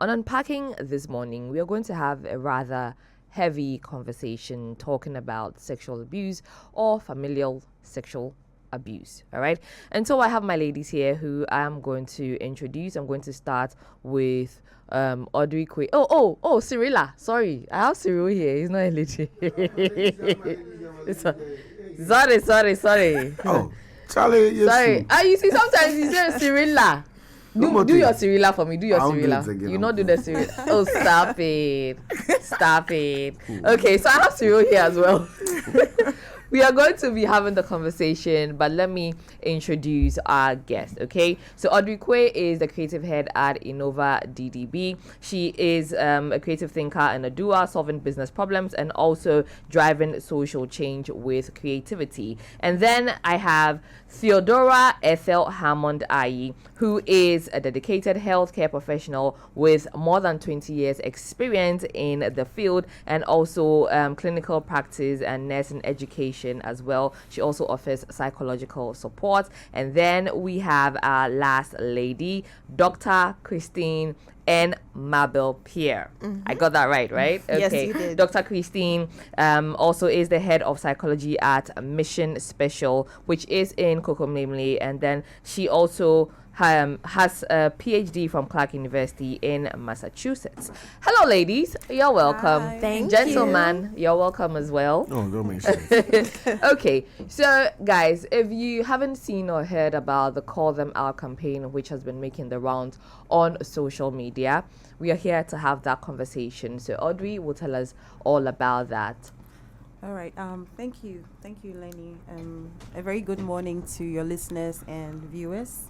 On Unpacking this morning, we are going to have a rather heavy conversation talking about sexual abuse or familial sexual abuse. All right. And so I have my ladies here who I'm going to introduce. I'm going to start with Audrey Quay. Oh, Cyrilla. Sorry. I have Cyril here. He's not a lady. Sorry. Oh, Charlie, yes. Sorry. You see, sometimes you say Cyrilla. Do your Cyrilla for me. Do your Cyrilla. You not do the Cyrilla. Oh, stop it. Okay, so I have Cyril here as well. We are going to be having the conversation, but let me introduce our guest, okay? So Audrey Quay is the creative head at Innova DDB. She is a creative thinker and a doer, solving business problems and also driving social change with creativity. And then I have Theodora Ethel Hammond Ayi, who is a dedicated healthcare professional with more than 20 years experience in the field and also clinical practice and nursing education as well. She also offers psychological support. And then we have our last lady, Dr. Christine N. Mabel Pierre. I got that right? Okay. Yes, you did. Dr. Christine also is the head of psychology at Mission Special, which is in Kokomlemle, and then she also has a PhD from Clark University in Massachusetts. Hello, ladies. You're welcome. Hi. Thank Gentlemen, you're welcome as well. Oh, that makes sense. Okay, so guys, if you haven't seen or heard about the Call Them Out campaign, which has been making the rounds on social media, we are here to have that conversation. So Audrey will tell us all about that. All right. Thank you, Lenny. A very good morning to your listeners and viewers,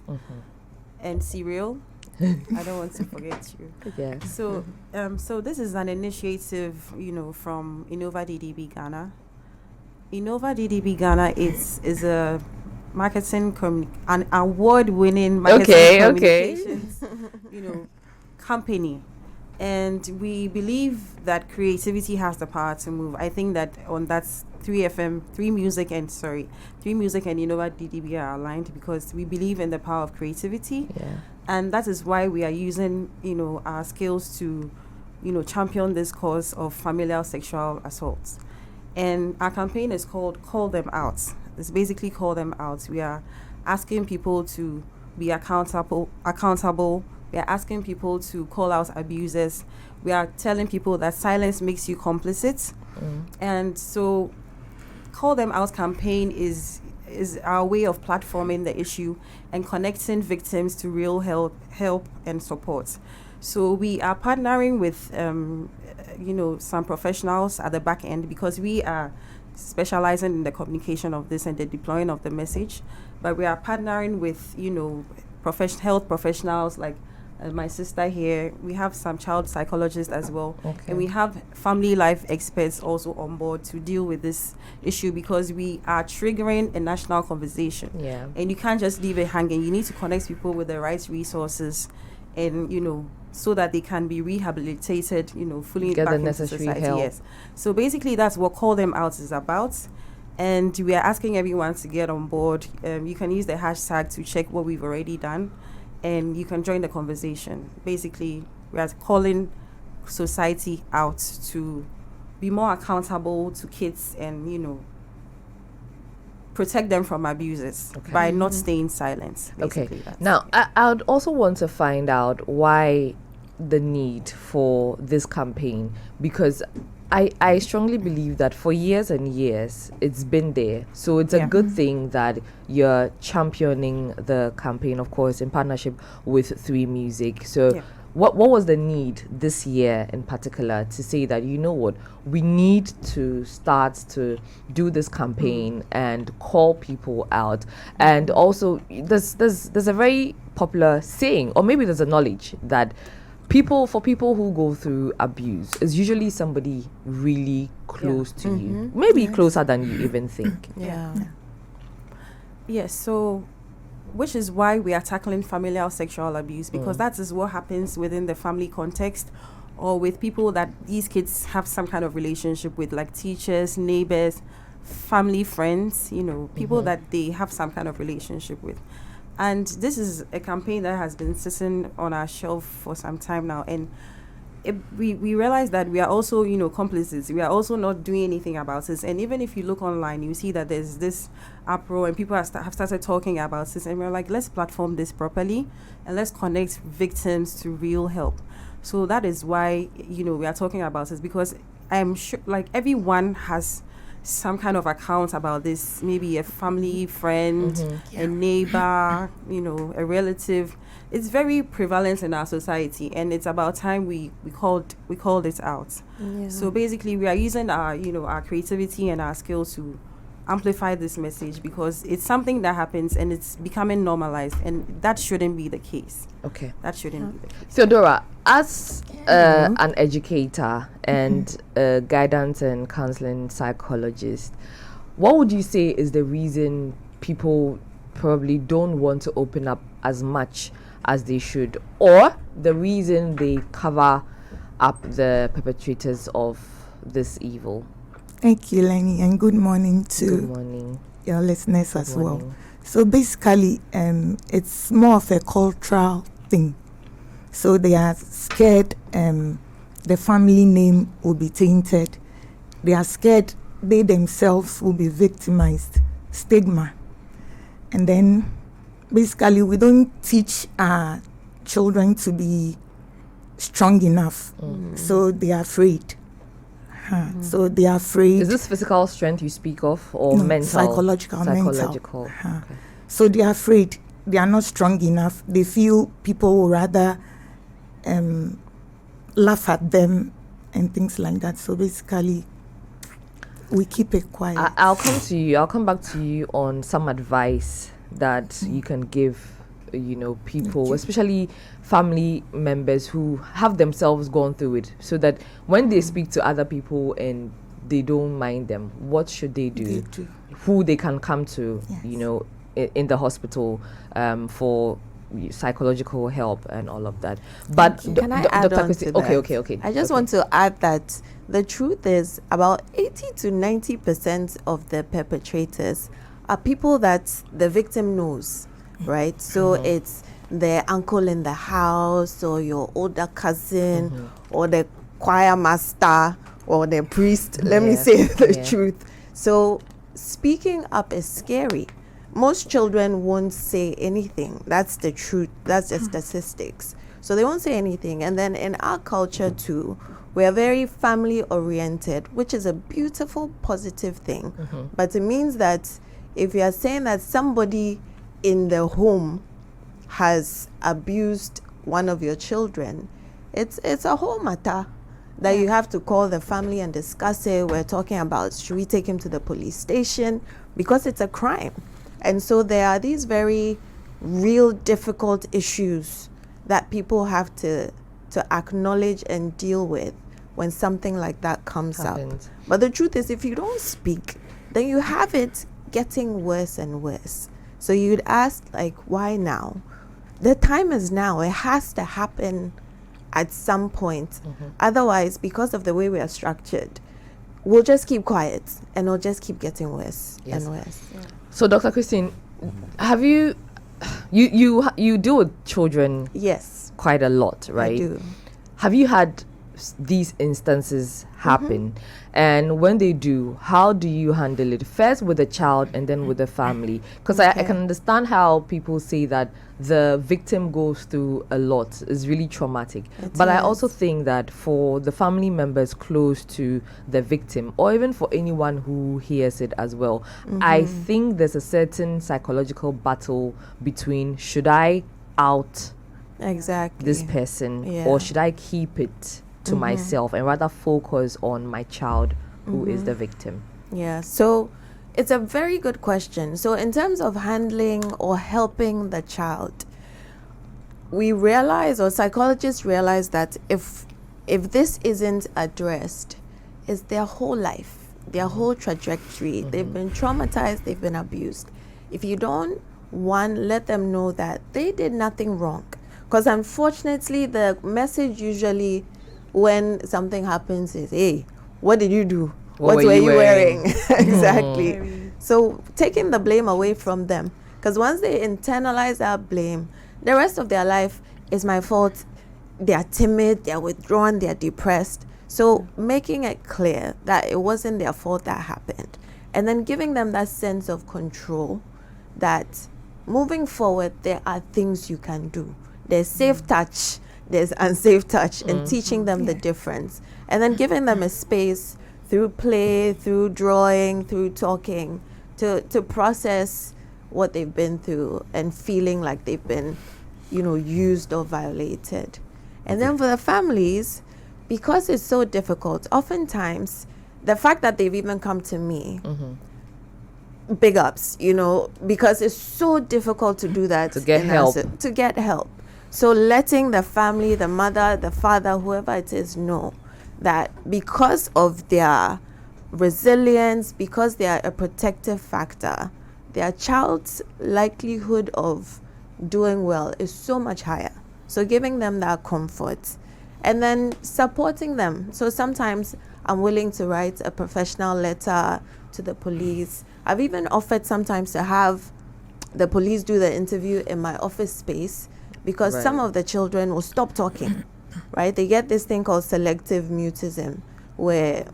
and Cyril. I don't want to forget you. Yeah. So, so this is an initiative, from Innova DDB Ghana. Innova DDB Ghana is a an award-winning marketing communications, company. And we believe that creativity has the power to move. I think that on that 3 Music and Innova DDB are aligned because we believe in the power of creativity. Yeah. And that is why we are using, our skills to, champion this cause of familial sexual assaults. And our campaign is called Call Them Out. It's basically Call Them Out. We are asking people to be accountable. We are asking people to call out abusers. We are telling people that silence makes you complicit. And so Call Them Out campaign is our way of platforming the issue and connecting victims to real help and support. So we are partnering with, some professionals at the back end because we are specializing in the communication of this and the deploying of the message. But we are partnering with, health professionals like my sister here. We have some child psychologists as well. Okay. And we have family life experts also on board to deal with this issue because we are triggering a national conversation. Yeah. And you can't just leave it hanging. You need to connect people with the right resources and, so that they can be rehabilitated, fully Get back the into necessary society. help. Yes. So basically that's what Call Them Out is about. And we are asking everyone to get on board. You can use the hashtag to check what we've already done. And you can join the conversation. Basically, we are calling society out to be more accountable to kids and, protect them from abusers by not staying silent. Okay. Now, I would also want to find out why the need for this campaign, because I strongly believe that for years and years it's been there. So it's a good thing that you're championing the campaign, of course, in partnership with 3 Music. So what was the need this year in particular to say that, we need to start to do this campaign and call people out? And also there's a very popular saying, or maybe there's a knowledge that people who go through abuse is usually somebody really close to you, maybe closer than you even think. Yes, so which is why we are tackling familial sexual abuse, because that is what happens within the family context or with people that these kids have some kind of relationship with, like teachers, neighbors, family, friends, people that they have some kind of relationship with. And this is a campaign that has been sitting on our shelf for some time now. And we realize that we are also, complices. We are also not doing anything about this. And even if you look online, you see that there's this uproar and people have started talking about this. And we're like, let's platform this properly and let's connect victims to real help. So that is why, we are talking about this, because I'm sure like everyone has some kind of account about this, maybe a family friend, a neighbor, a relative. It's very prevalent in our society, and it's about time we called it out. Yeah. So basically, we are using our creativity and our skills to amplify this message, because it's something that happens and it's becoming normalized, and that shouldn't be the case. Okay, that shouldn't be the case. Theodora, as an educator and a guidance and counseling psychologist, what would you say is the reason people probably don't want to open up as much as they should, or the reason they cover up the perpetrators of this evil? Thank you, Lenny, and good morning to your listeners as well. So basically, it's more of a cultural thing. So they are scared the family name will be tainted. They are scared they themselves will be victimized. Stigma. And then basically we don't teach our children to be strong enough. So they are afraid. So they are afraid. Is this physical strength you speak of, or no, mental? Psychological. Mental. Okay. So they are afraid. They are not strong enough. They feel people will rather laugh at them and things like that. So basically, we keep it quiet. I'll come to you. I'll come back to you on some advice that you can give, people, especially family members who have themselves gone through it, so that when they speak to other people and they don't mind them, what should they do? Who they can come to, in the hospital for psychological help and all of that. But can I add Dr. on Christine, to that? Okay. I just want to add that the truth is about 80 to 90% of the perpetrators are people that the victim knows, right? So it's the uncle in the house, or your older cousin, or the choir master, or the priest. Let me say the truth. So speaking up is scary. Most children won't say anything. That's the truth. That's the statistics. So they won't say anything. And then in our culture too, we are very family oriented, which is a beautiful, positive thing. But it means that if you are saying that somebody in the home has abused one of your children, it's a whole matter that you have to call the family and discuss it. We're talking about, should we take him to the police station? Because it's a crime. And so there are these very real difficult issues that people have to acknowledge and deal with when something like that comes up. But the truth is, if you don't speak, then you have it getting worse and worse. So you'd ask, like, why now? The time is now. It has to happen at some point. Otherwise, because of the way we are structured, we'll just keep quiet and it'll just keep getting worse and worse. So, Dr. Christine, have you deal with children? Yes, quite a lot, right? I do. Have you had these instances happen? And when they do, how do you handle it? First with the child and then with the family? Because I can understand how people say that the victim goes through a lot. It's really traumatic. But I also think that for the family members close to the victim, or even for anyone who hears it as well, I think there's a certain psychological battle between, should I out this person, or should I keep it to myself and rather focus on my child who is the victim? Yeah, so it's a very good question. So in terms of handling or helping the child, we realize, or psychologists realize, that if this isn't addressed, it's their whole life, their whole trajectory. They've been traumatized, they've been abused. If you don't, let them know that they did nothing wrong. Because unfortunately, the message usually when something happens is, hey, what did you do? What were you wearing? Exactly. So taking the blame away from them. Because once they internalize that blame, the rest of their life is my fault. They are timid, they are withdrawn, they are depressed. So making it clear that it wasn't their fault that happened, and then giving them that sense of control that moving forward, there are things you can do. There's safe touch, there's unsafe touch, and teaching them the difference. And then giving them a space through play, through drawing, through talking, to process what they've been through and feeling like they've been, used or violated. And then for the families, because it's so difficult, oftentimes the fact that they've even come to me, big ups, because it's so difficult to do that. To get help. To get help. So letting the family, the mother, the father, whoever it is, know that because of their resilience, because they are a protective factor, their child's likelihood of doing well is so much higher. So giving them that comfort and then supporting them. So sometimes I'm willing to write a professional letter to the police. I've even offered sometimes to have the police do the interview in my office space, because some of the children will stop talking, right? They get this thing called selective mutism, where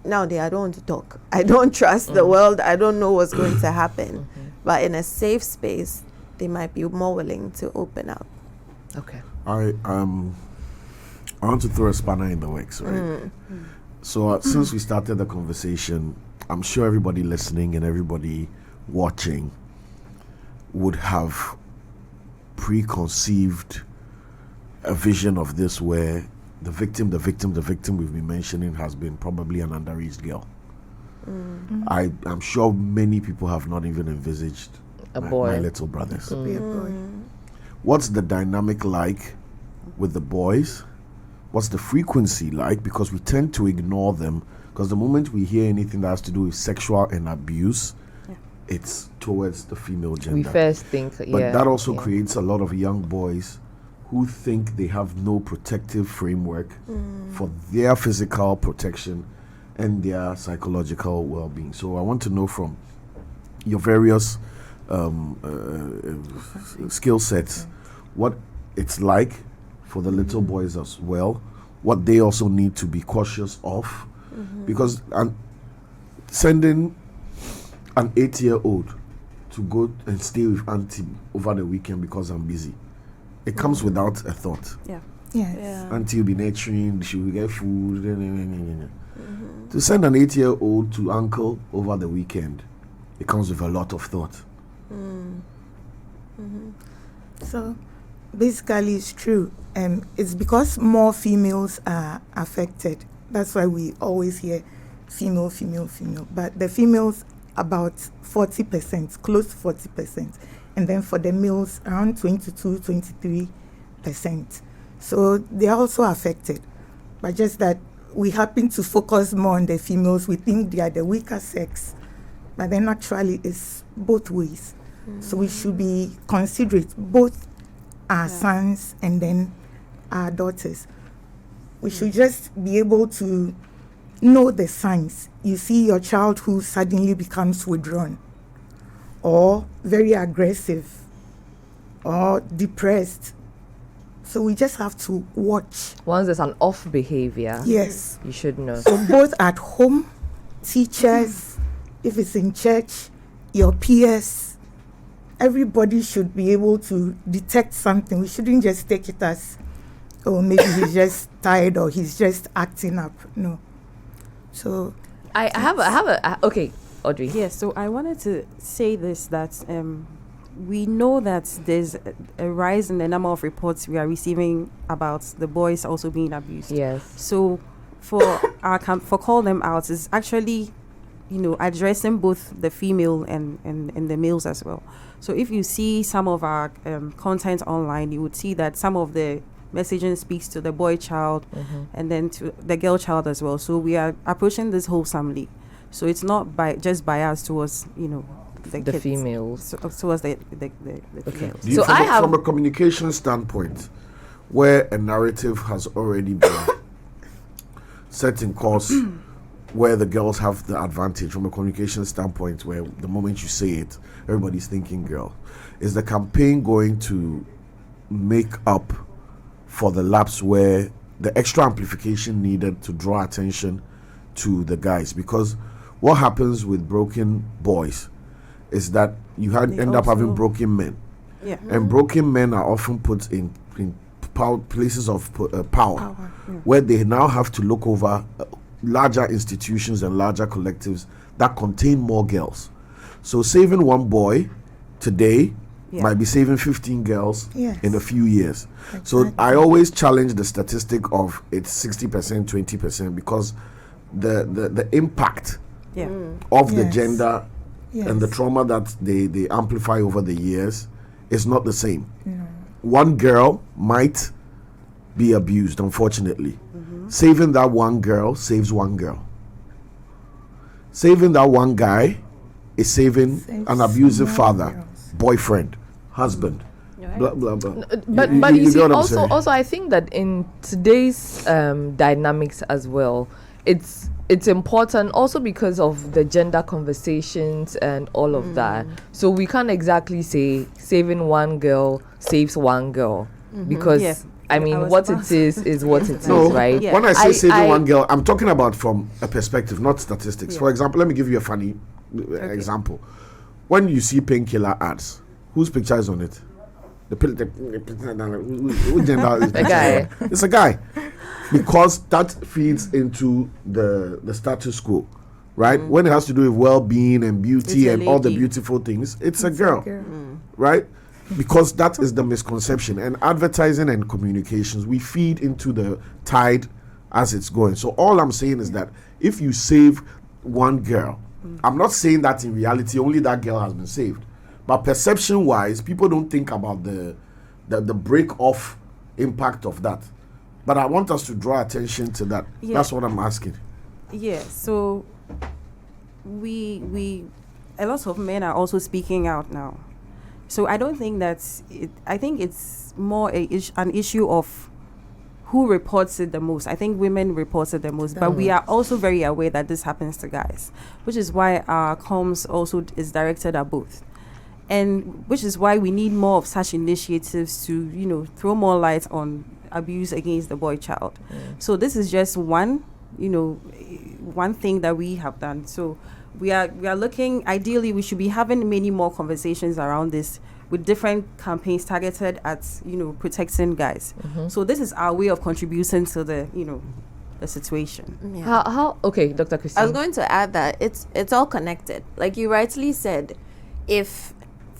now I don't want to talk. I don't trust the world. I don't know what's going to happen. But in a safe space, they might be more willing to open up. Okay. I want to throw a spanner in the works, right? So since we started the conversation, I'm sure everybody listening and everybody watching would have preconceived a vision of this where the victim we've been mentioning has been probably an underage girl. I'm sure many people have not even envisaged my little brothers. Could be a boy. What's the dynamic like with the boys? What's the frequency like? Because we tend to ignore them, because the moment we hear anything that has to do with sexual and abuse, it's towards the female gender. We first think, but that also creates a lot of young boys who think they have no protective framework for their physical protection and their psychological well-being. So I want to know from your various skill sets what it's like for the little boys as well, what they also need to be cautious of, because sending an 8-year-old to go and stay with auntie over the weekend because I'm busy, it comes without a thought. Auntie will be nurturing, she will get food. To send an 8-year-old to uncle over the weekend, it comes with a lot of thought. So basically it's true. It's because more females are affected. That's why we always hear female. But the females, about 40%, close to 40%. And then for the males, around 22-23%. So they are also affected. But just that we happen to focus more on the females. We think they are the weaker sex. But then actually it's both ways. So we should be considerate, both our sons and then our daughters. We should just be able to know the signs. You see your child who suddenly becomes withdrawn, or very aggressive, or depressed. So we just have to watch. Once there's an off behavior, yes, you should know. So both at home, teachers, if it's in church, your peers, everybody should be able to detect something. We shouldn't just take it as, oh, maybe he's just tired or he's just acting up. No. So I have a okay, Audrey. Yes, so I wanted to say this, that we know that there's a rise in the number of reports we are receiving about the boys also being abused. Yes. So for for Call Them Out is actually, addressing both the female and the males as well. So if you see some of our content online, you would see that some of the messaging speaks to the boy child and then to the girl child as well. So we are approaching this wholesomely. So it's not just biased towards, the kids, females. Towards the females. So from a communication standpoint, where a narrative has already been set in course where the girls have the advantage from a communication standpoint, where the moment you say it, everybody's thinking girl. Is the campaign going to make up for the lapse where the extra amplification needed to draw attention to the guys? Because what happens with broken boys is that you end up having broken men. Yeah. And broken men are often put in places of power, where they now have to look over larger institutions and larger collectives that contain more girls. So saving one boy today might be saving 15 girls in a few years. Exactly. So I always challenge the statistic of it's 60%, 20%, because the impact of the gender and the trauma that they amplify over the years is not the same. One girl might be abused, unfortunately. Saving that one girl saves one girl. Saving that one guy is saving an abusive father, boyfriend, husband. Blah, blah, blah. But you see, also I think that in today's dynamics as well, it's important also because of the gender conversations and all of that. So we can't exactly say saving one girl saves one girl, because I mean what it is what it is, right? When I say saving one girl, I'm talking about from a perspective, not statistics. For example, let me give you a funny example. When you see painkiller ads, whose picture is on it? Who gender is a guy. It's a guy. Because that feeds into the status quo, right? When it has to do with well-being and beauty and all the beautiful things, it's a girl. Right? Because that is the misconception. And advertising and communications, we feed into the tide as it's going. So all I'm saying is that if you save one girl, I'm not saying that in reality only that girl has been saved, but perception-wise, people don't think about the break-off impact of that. But I want us to draw attention to that. That's what I'm asking. Yeah, so we a lot of men are also speaking out now. So I don't think that's it. I think it's more an issue of who reports it the most. I think women report it the most, but we are also very aware that this happens to guys, which is why our comms also is directed at both. And which is why we need more of such initiatives to, throw more light on abuse against the boy child. So this is just one thing that we have done. So we are looking, ideally we should be having many more conversations around this with different campaigns targeted at protecting guys. So this is our way of contributing to the the situation. How okay, Dr. Christine. I was going to add that it's all connected. Like you rightly said, if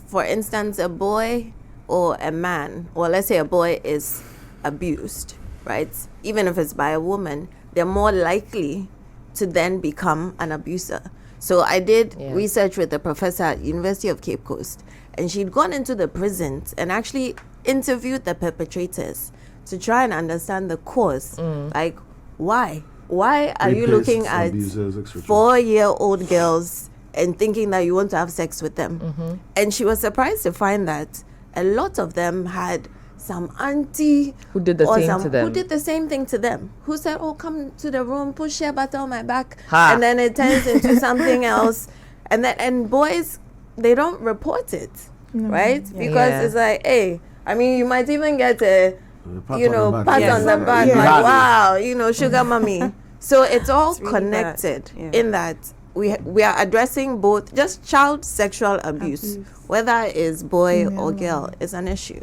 for instance a boy or a man, or let's say a boy is abused, right? Even if it's by a woman, they're more likely to then become an abuser. So I did research with a professor at University of Cape Coast, and she'd gone into the prisons and actually interviewed the perpetrators to try and understand the cause. Like, why are you looking at 4-year-old girls and thinking that you want to have sex with them? And she was surprised to find that a lot of them had some auntie who did the same thing to them, who said, "Oh, come to the room, put shea butter on my back," and then it turns into something else. And boys, they don't report it, right? Because it's like, hey, I mean, you might even get a pat on the back, like, wow, sugar mommy. So it's all connected in that we are addressing both. Just child sexual abuse, whether it's boy or girl, is an issue.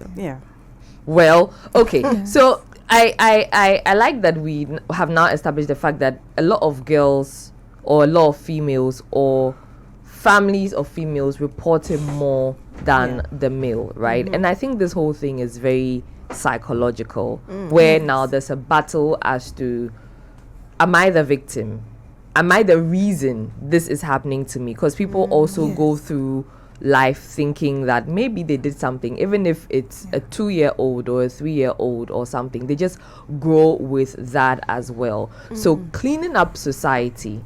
Well, okay. So I like that we have now established the fact that a lot of girls or a lot of females or families of females reported more than the male, right? And I think this whole thing is very psychological, where now there's a battle as to, am I the victim? Am I the reason this is happening to me? Because people also go through life thinking that maybe they did something, even if it's a 2-year-old or a 3-year-old or something, they just grow with that as well. So cleaning up society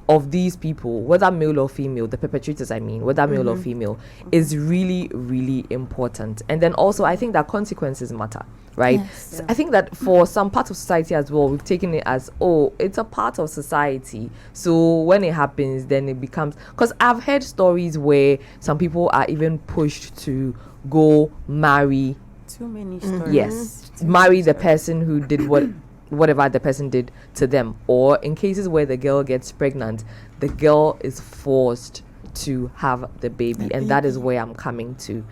of these people, whether male or female, the perpetrators, I mean, whether male or female, is really, really important. And then also, I think that consequences matter, right? Yes. So I think that for some part of society as well, we've taken it as, oh, it's a part of society. So when it happens, then it becomes, because I've heard stories where some people are even pushed to go marry. Too many stories. Yes, marry the person who did whatever the person did to them. Or in cases where the girl gets pregnant, the girl is forced to have the baby. And that is where I'm coming to.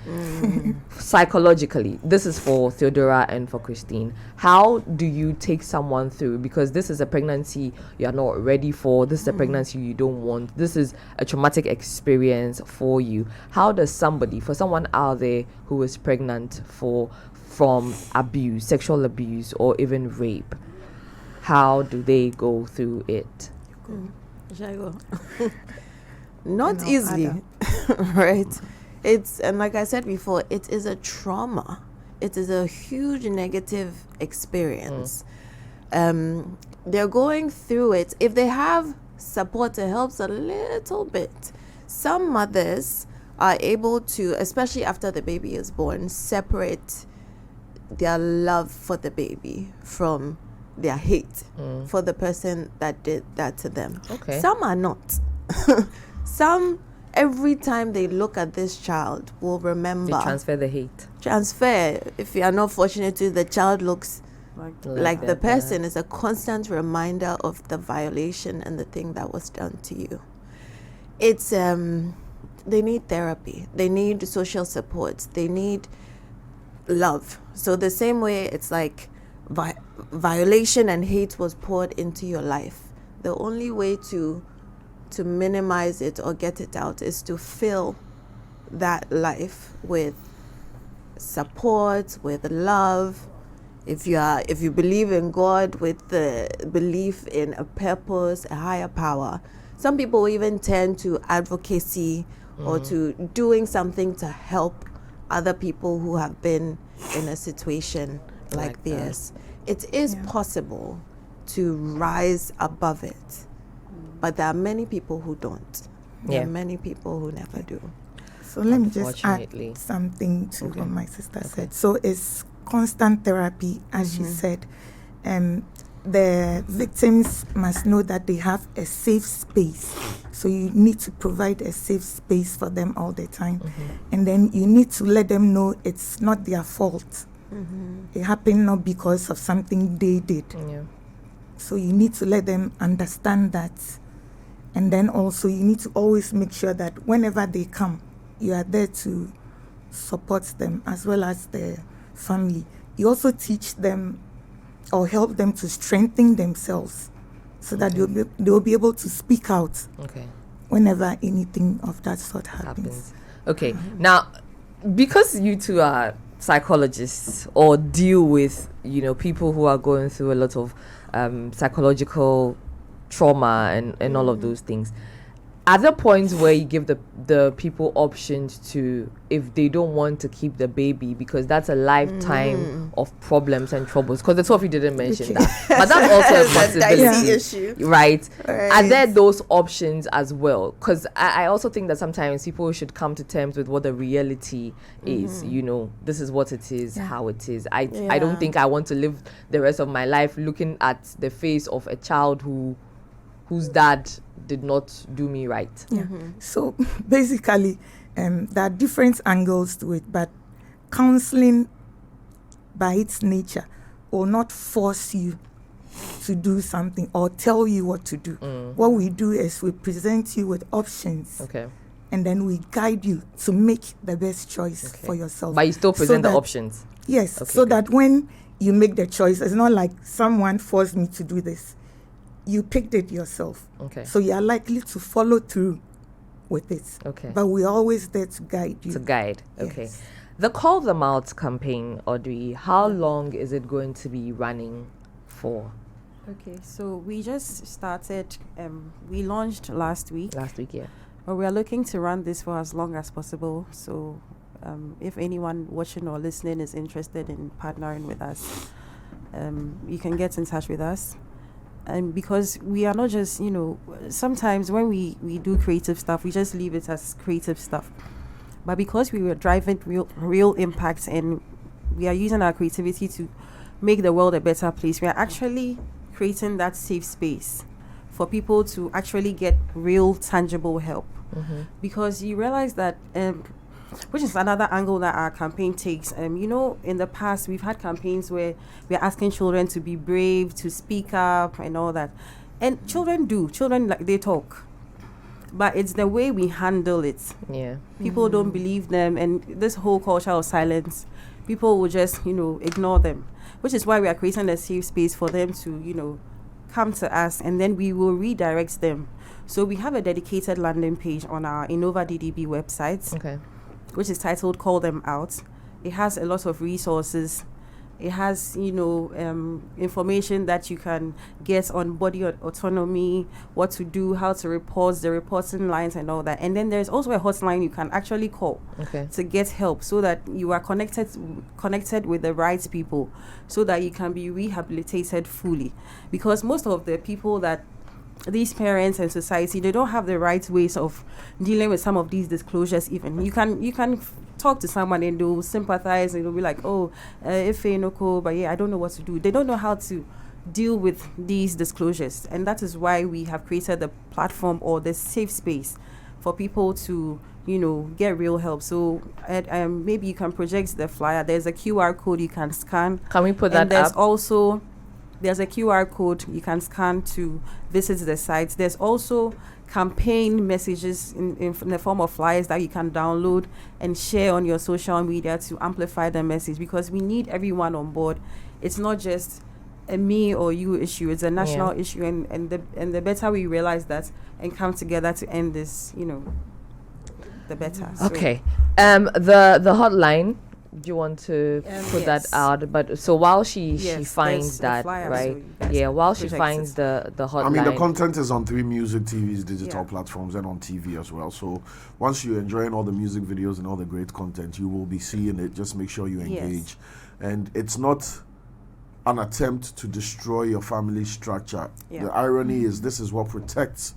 Psychologically, this is for Theodora and for Christine. How do you take someone through? Because this is a pregnancy you're not ready for. This is a pregnancy you don't want. This is a traumatic experience for you. How does for someone out there who is pregnant from abuse, sexual abuse, or even rape, how do they go through it? Shall I go? Not easily, right? And like I said before, it is a trauma. It is a huge negative experience. They're going through it. If they have support, it helps a little bit. Some mothers are able to, especially after the baby is born, separate their love for the baby from their hate for the person that did that to them. Okay. Some are not. Some, every time they look at this child, will remember. They transfer the hate. If you are not fortunate to, the child looks like the that, person. Is a constant reminder of the violation and the thing that was done to you. It's they need therapy. They need social support. They need love. So the same way it's like violation and hate was poured into your life. The only way to minimize it or get it out is to fill that life with support, with love. If you believe in God, with the belief in a purpose, a higher power. Some people even turn to advocacy or to doing something to help other people who have been in a situation like theirs. It is possible to rise above it, but there are many people who don't. There are many people who never do. So let me just add something to what my sister said. So it's constant therapy, as she said. The victims must know that they have a safe space. So you need to provide a safe space for them all the time. And then you need to let them know it's not their fault. It happened not because of something they did. So you need to let them understand that. And then also you need to always make sure that whenever they come, you are there to support them as well as their family. You also teach them or help them to strengthen themselves so that they'll be able to speak out whenever anything of that sort happens. Okay. Now, because you two are psychologists or deal with, people who are going through a lot of psychological trauma and all of those things, are there points where you give the people options to, if they don't want to keep the baby, because that's a lifetime of problems and troubles? Because the two of you didn't mention that, but that's also a possibility, issue, right? Are there those options as well? Because I also think that sometimes people should come to terms with what the reality is. This is what it is, how it is. I don't think I want to live the rest of my life looking at the face of a child whose dad did not do me right. So basically, there are different angles to it, but counseling by its nature will not force you to do something or tell you what to do. What we do is we present you with options. And then we guide you to make the best choice for yourself. But you still present the options? Yes, that when you make the choice, it's not like someone forced me to do this. You picked it yourself. So you are likely to follow through with it. But we're always there to guide you. Yes. The Call Them Out campaign, Audrey, how long is it going to be running for? Okay, so we just started, we launched last week. But we are looking to run this for as long as possible. So if anyone watching or listening is interested in partnering with us, you can get in touch with us. And because we are not just, sometimes when we do creative stuff, we just leave it as creative stuff. But because we were driving real impacts, and we are using our creativity to make the world a better place, we are actually creating that safe space for people to actually get real tangible help. Because you realize that, which is another angle that our campaign takes. In the past, we've had campaigns where we're asking children to be brave, to speak up and all that. And children, like, they talk. But it's the way we handle it. Yeah. People don't believe them, and this whole culture of silence, people will just, ignore them. Which is why we are creating a safe space for them to, come to us, and then we will redirect them. So we have a dedicated landing page on our Innova DDB website. Okay. Which is titled Call Them Out. It has a lot of resources. It has, information that you can get on body autonomy, what to do, how to report, the reporting lines and all that. And then there's also a hotline you can actually call to get help, so that you are connected with the right people, so that you can be rehabilitated fully. Because most of the people that these parents and society, they don't have the right ways of dealing with some of these disclosures. Even you can talk to someone and they'll sympathize, and they'll be like, but yeah, I don't know what to do. They don't know how to deal with these disclosures, and that is why we have created the platform, or the safe space, for people to get real help. So maybe you can project the flyer. There's a QR code you can scan. Can we put that up? There's a QR code you can scan to visit the site. There's also campaign messages in the form of flyers that you can download and share on your social media to amplify the message, because we need everyone on board. It's not just a me or you issue, it's a national issue, and the better we realize that and come together to end this, the better. Okay. The hotline, do you want to put that out? But so while she finds that, right? So while she finds the hotline. I mean, the content is on 3 Music TV's digital platforms and on TV as well. So once you're enjoying all the music videos and all the great content, you will be seeing it. Just make sure you engage. And it's not an attempt to destroy your family structure. The irony is, this is what protects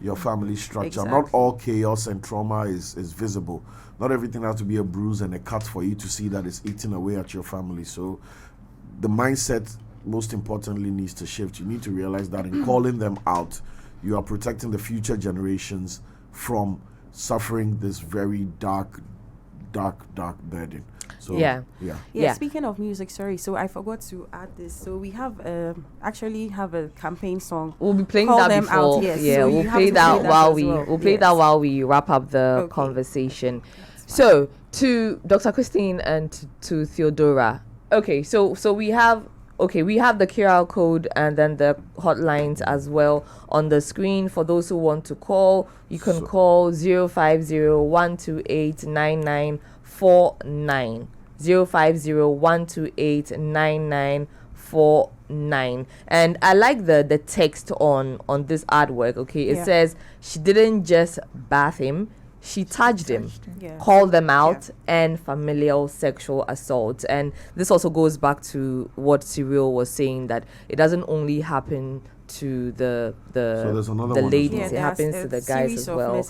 your family structure. Exactly. Not all chaos and trauma is visible. Not everything has to be a bruise and a cut for you to see that it's eating away at your family. So the mindset, most importantly, needs to shift. You need to realize that in calling them out, you are protecting the future generations from suffering this very dark burden. So Speaking of music, so I forgot to add this. So we have actually have a campaign song. We'll be playing that before. So we'll play that while we wrap up the conversation. So to Dr. Christine and to Theodora. Okay, so we have the QR code and then the hotlines as well on the screen for those who want to call. You can call 050-128-9949. 050-128-9949. And I like the text on this artwork. Okay, it says she didn't just bath him, she touched him, called them out, and familial sexual assault. And this also goes back to what Cyril was saying, that it doesn't only happen to the ladies, it happens to the guys as well.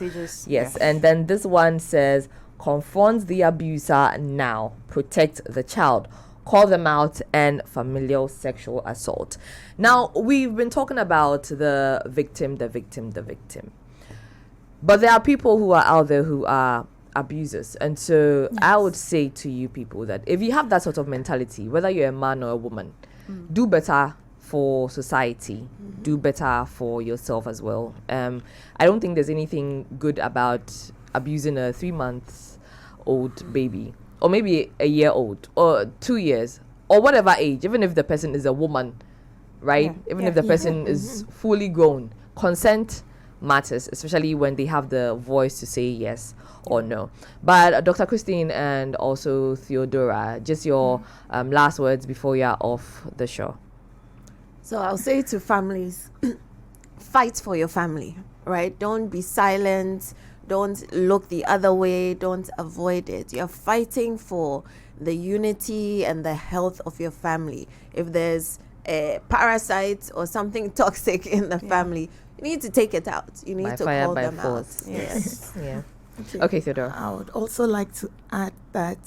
Yes, and then this one says, confront the abuser now, protect the child, call them out, and familial sexual assault. Now, we've been talking about the victim. But there are people who are out there who are abusers. And so I would say to you people that if you have that sort of mentality, whether you're a man or a woman, do better for society, do better for yourself as well. I don't think there's anything good about abusing a 3-month-old baby, or maybe a year old, or 2 years, or whatever age, even if the person is a woman, right? Even if the person is fully grown. Consent matters, especially when they have the voice to say yes or no. But Dr. Christine and also Theodora, just your last words before you're off the show. So I'll say to families, fight for your family, right? Don't be silent. Don't look the other way. Don't avoid it. You're fighting for the unity and the health of your family. If there's a parasite or something toxic in the family, you need to take it out. You need to call them out. Yes. Yeah. Okay, Theodora. I would also like to add that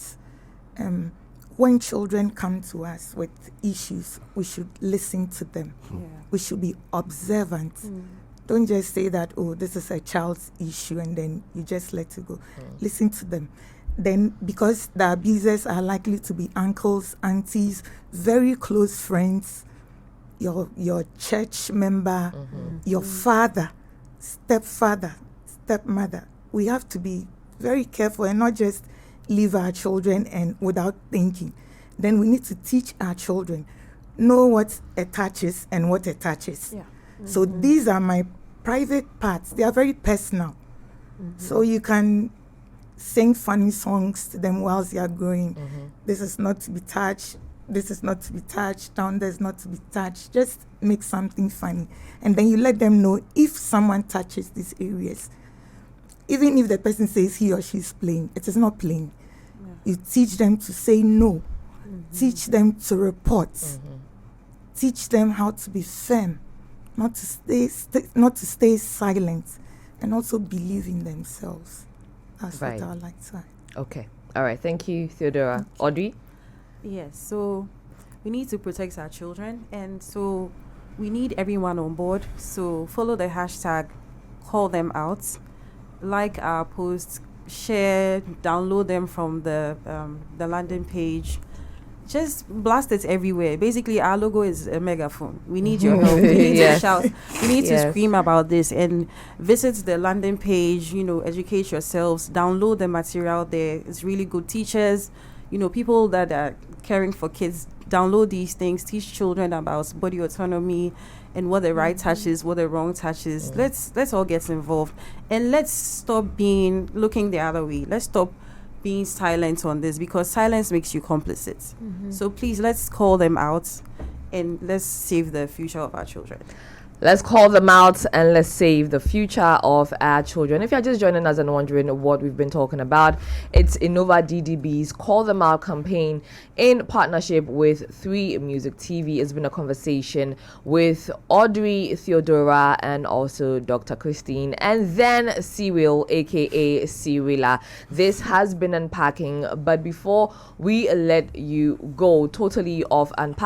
when children come to us with issues, we should listen to them. We should be observant. Don't just say that, oh, this is a child's issue, and then you just let it go. Listen to them. Then, because the abusers are likely to be uncles, aunties, very close friends, your church member, your father, stepfather, stepmother, we have to be very careful and not just leave our children and without thinking. Then we need to teach our children, know what attaches and what attaches. So these are my private parts. They are very personal. So you can sing funny songs to them whilst they are growing. This is not to be touched. This is not to be touched. Down there is not to be touched. Just make something funny. And then you let them know if someone touches these areas. Even if the person says he or she is playing, it is not playing. You teach them to say no. Teach them to report. Teach them how to be firm, not to stay silent, and also believe in themselves. That's what I would like to add. Okay. All right. Thank you, Theodora. Audrey? Yes. So we need to protect our children, and so we need everyone on board. So follow the hashtag, call them out, like our posts, share, download them from the landing page. Just blast it everywhere. Basically, our logo is a megaphone. We need your help. We need to shout. We need to scream about this, and visit the landing page. Educate yourselves. Download the material there. It's really good. Teachers, people that are caring for kids, download these things. Teach children about body autonomy and what the right touch is, what the wrong touch is. Let's all get involved, and let's stop looking the other way. Let's stop being silent on this, because silence makes you complicit. So please, let's call them out, and let's save the future of our children. Let's call them out and let's save the future of our children. If you're just joining us and wondering what we've been talking about, it's Innova DDB's Call Them Out campaign in partnership with 3 Music TV. It's been a conversation with Audrey, Theodora, and also Dr. Christine, and then Cyril, aka Cyrilla. This has been Unpacking, but before we let you go totally off Unpacking,